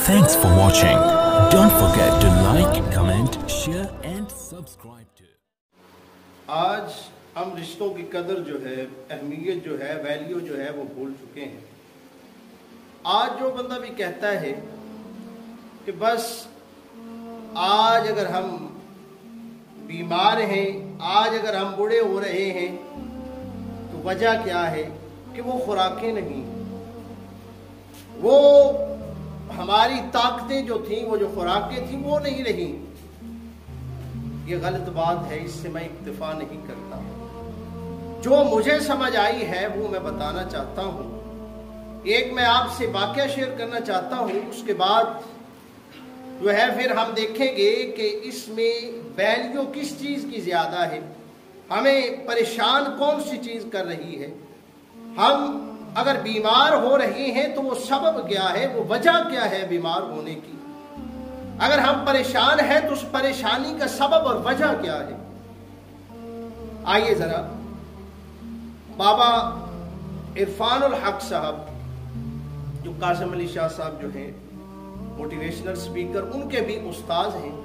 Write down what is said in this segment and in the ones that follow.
Thanks for watching. Don't forget to like, comment, share and subscribe to. آج ہم رشتوں کی قدر جو ہے، اہمیت جو ہے، ویلیو جو ہے وہ بھول چکے ہیں۔ آج جو بندہ بھی کہتا ہے کہ بس آج اگر ہم بیمار ہیں، آج اگر ہم بوڑھے ہو رہے ہیں تو وجہ کیا ہے کہ وہ خوراکیں نہیں، وہ ہماری طاقتیں جو تھیں، وہ جو خوراکیں تھیں وہ نہیں رہیں۔ یہ غلط بات ہے، اس سے میں اکتفا نہیں کرتا۔ جو مجھے سمجھ آئی ہے وہ میں بتانا چاہتا ہوں۔ ایک میں آپ سے واقعہ شیئر کرنا چاہتا ہوں، اس کے بعد جو ہے پھر ہم دیکھیں گے کہ اس میں ویلیو کس چیز کی زیادہ ہے، ہمیں پریشان کون سی چیز کر رہی ہے۔ ہم اگر بیمار ہو رہے ہیں تو وہ سبب کیا ہے، وہ وجہ کیا ہے بیمار ہونے کی۔ اگر ہم پریشان ہیں تو اس پریشانی کا سبب اور وجہ کیا ہے۔ آئیے ذرا بابا عرفان الحق صاحب، جو قاسم علی شاہ صاحب جو ہیں موٹیویشنل سپیکر، ان کے بھی استاذ ہیں،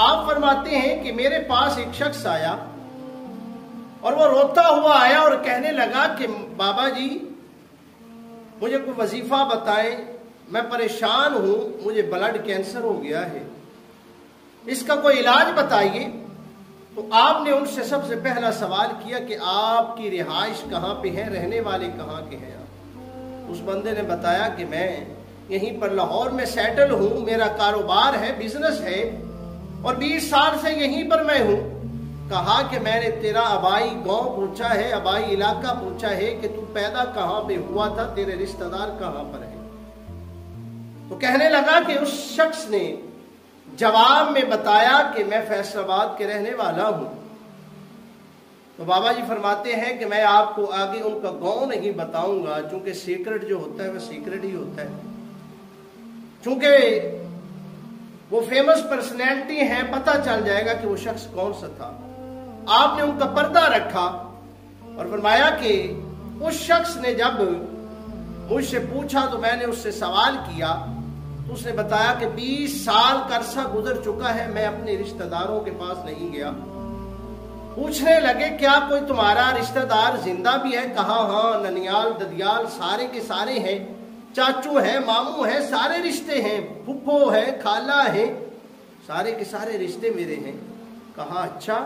آپ فرماتے ہیں کہ میرے پاس ایک شخص آیا اور وہ روتا ہوا آیا اور کہنے لگا کہ بابا جی مجھے کوئی وظیفہ بتائیں، میں پریشان ہوں، مجھے بلڈ کینسر ہو گیا ہے، اس کا کوئی علاج بتائیے۔ تو آپ نے ان سے سب سے پہلا سوال کیا کہ آپ کی رہائش کہاں پہ ہے، رہنے والے کہاں کے ہیں آپ؟ اس بندے نے بتایا کہ میں یہیں پر لاہور میں سیٹل ہوں، میرا کاروبار ہے، بزنس ہے اور 20 سال سے یہیں پر میں ہوں۔ کہا کہ میں نے تیرا آبائی گاؤں پوچھا ہے، آبائی علاقہ پوچھا ہے کہ تو پیدا کہاں پہ ہوا تھا، تیرے رشتہ دار کہاں پر ہے؟ تو کہنے لگا کہ اس شخص نے جواب میں بتایا کہ میں فیصل آباد کے رہنے والا ہوں۔ تو بابا جی فرماتے ہیں کہ میں آپ کو آگے ان کا گاؤں نہیں بتاؤں گا، چونکہ سیکرٹ جو ہوتا ہے وہ سیکرٹ ہی ہوتا ہے، چونکہ وہ فیمس پرسنالٹی ہیں، پتہ چل جائے گا کہ وہ شخص کون سا تھا۔ آپ نے ان کا پردہ رکھا اور فرمایا کہ اس شخص نے جب مجھ سے پوچھا تو میں نے اس سے سوال کیا تو اس نے بتایا کہ 20 سال کا عرصہ گزر چکا ہے، میں اپنے رشتہ داروں کے پاس نہیں گیا۔ پوچھنے لگے کیا کوئی تمہارا رشتہ دار زندہ بھی ہے؟ کہا ہاں، ننیال ددیال سارے کے سارے ہیں، چاچو ہیں، ماموں ہیں، سارے رشتے ہیں، پھپھو ہے، خالہ ہے، سارے کے سارے رشتے میرے ہیں۔ کہا اچھا،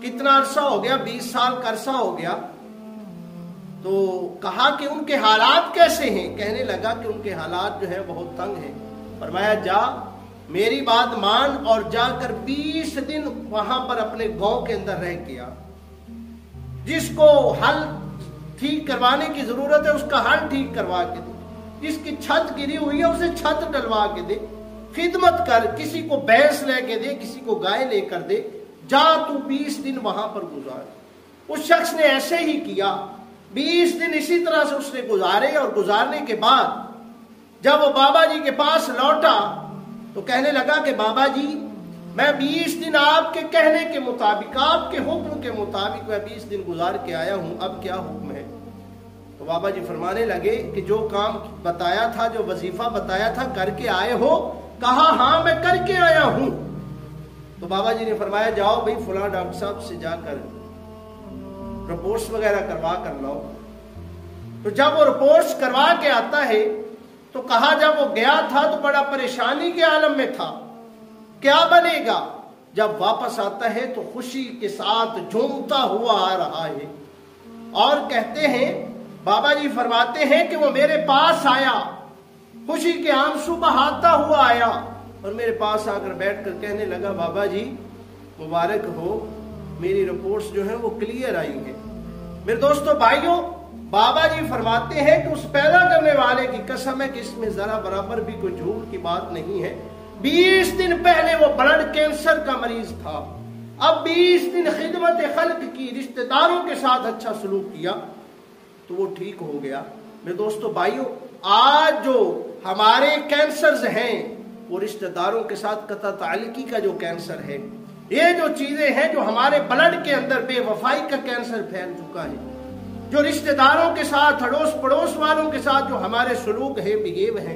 کتنا عرصہ ہو گیا؟ 20 سال کا عرصہ ہو گیا۔ تو کہا کہ ان کے حالات کیسے ہیں؟ کہنے لگا کہ ان کے حالات جو ہیں بہت تنگ ہیں۔ فرمایا جا، میری بات مان اور جا کر 20 دن وہاں پر اپنے گاؤں کے اندر رہ کے آ، جس کو حل ٹھیک کروانے کی ضرورت ہے اس کا حل ٹھیک کروا کے دے، جس کی چھت گری ہوئی ہے اسے چھت ڈلوا کے دے، خدمت کر، کسی کو بھینس لے کے دے، کسی کو گائے لے کر دے، جا تو 20 دن وہاں پر گزار۔ اس شخص نے ایسے ہی کیا، 20 دن اسی طرح سے اس نے گزارے، اور گزارنے کے بعد جب وہ بابا جی کے پاس لوٹا تو کہنے لگا کہ بابا جی میں 20 دن آپ کے کہنے کے مطابق، آپ کے حکم کے مطابق میں 20 دن گزار کے آیا ہوں، اب کیا حکم ہے؟ تو بابا جی فرمانے لگے کہ جو کام بتایا تھا، جو وظیفہ بتایا تھا، کر کے آئے ہو؟ کہا ہاں میں کر کے آیا ہوں۔ تو بابا جی نے فرمایا جاؤ بھئی فلاں ڈاکٹر صاحب سے جا کر رپورٹس وغیرہ کروا کر لاؤ۔ تو جب وہ رپورٹس کروا کے آتا ہے تو کہا جب وہ گیا تھا تو بڑا پریشانی کے عالم میں تھا، کیا بنے گا؟ جب واپس آتا ہے تو خوشی کے ساتھ جھومتا ہوا آ رہا ہے، اور کہتے ہیں بابا جی فرماتے ہیں کہ وہ میرے پاس آیا، خوشی کے آنسو بہاتا ہوا آیا اور میرے پاس آ کر بیٹھ کر کہنے لگا بابا جی مبارک ہو، میری رپورٹس جو ہیں وہ کلیئر آئی ہیں۔ میرے دوستو بھائیوں، بابا جی فرماتے ہیں کہ اس پیدا کرنے والے کی قسم ہے کہ اس میں ذرا برابر بھی کوئی جھوٹ کی بات نہیں ہے۔ 20 دن پہلے وہ بلڈ کینسر کا مریض تھا، اب 20 دن خدمت خلق کی، رشتہ داروں کے ساتھ اچھا سلوک کیا تو وہ ٹھیک ہو گیا۔ میرے دوستو بھائیوں، آج جو ہمارے کینسرز ہیں وہ رشتہ داروں کے ساتھ قطع تعلقی کا جو کینسر ہے، یہ جو چیزیں ہیں جو ہمارے بلڈ کے اندر بے وفائی کا کینسر پھیل چکا ہے، جو رشتہ داروں کے ساتھ، اڑوس پڑوس والوں کے ساتھ جو ہمارے سلوک ہے، بہیو ہے،